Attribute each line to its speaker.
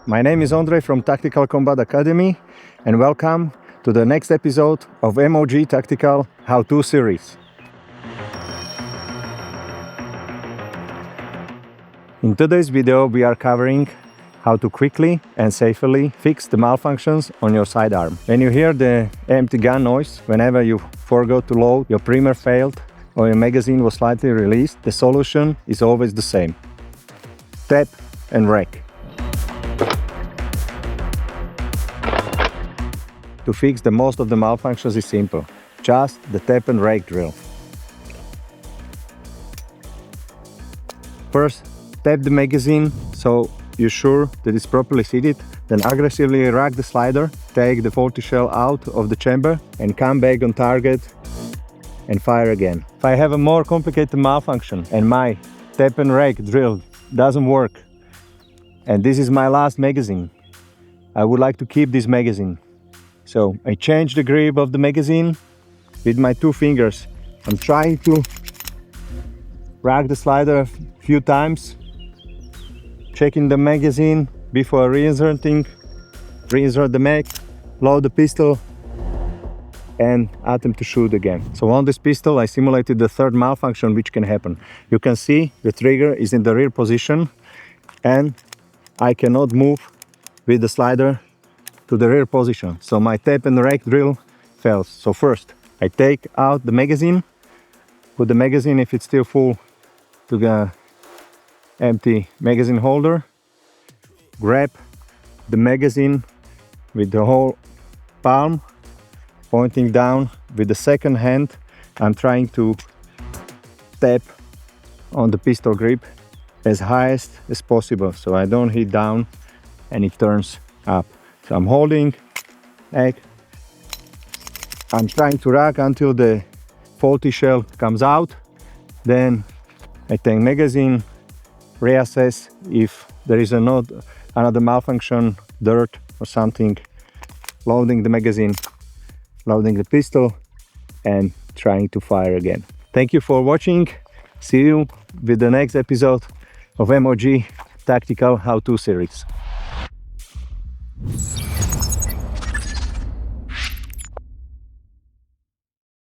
Speaker 1: My name is Andre from Tactical Combat Academy and welcome to the next episode of MOG Tactical How-To series. In today's video we are covering how to quickly and safely fix the malfunctions on your sidearm. When you hear the empty gun noise, whenever you forgot to load, your primer failed or your magazine was slightly released, the solution is always the same. Tap and rack. To fix the most of the malfunctions is simple, just the tap and rake drill. First, tap the magazine so you're sure that it's properly seated, then aggressively rack the slider, take the faulty shell out of the chamber and come back on target and fire again. If I have a more complicated malfunction and my tap and rake drill doesn't work and this is my last magazine, I would like to keep this magazine. So I change the grip of the magazine with my two fingers. I'm trying to rack the slider a few times, checking the magazine before reinserting, reinsert the mag, load the pistol and attempt to shoot again. So on this pistol I simulated the third malfunction which can happen. You can see the trigger is in the rear position and I cannot move with the slider to the rear position. So my tap and rake drill fails. So first I take out the magazine, put the magazine if it's still full to the empty magazine holder, grab the magazine with the whole palm, pointing down with the second hand. I'm trying to tap on the pistol grip as highest as possible so I don't hit down and it turns up. So I'm holding egg, I'm trying to rack until the faulty shell comes out, then I take magazine, reassess if there is another malfunction, dirt or something, loading the magazine, loading the pistol and trying to fire again. Thank you for watching, see you with the next episode of MOG Tactical How-To series.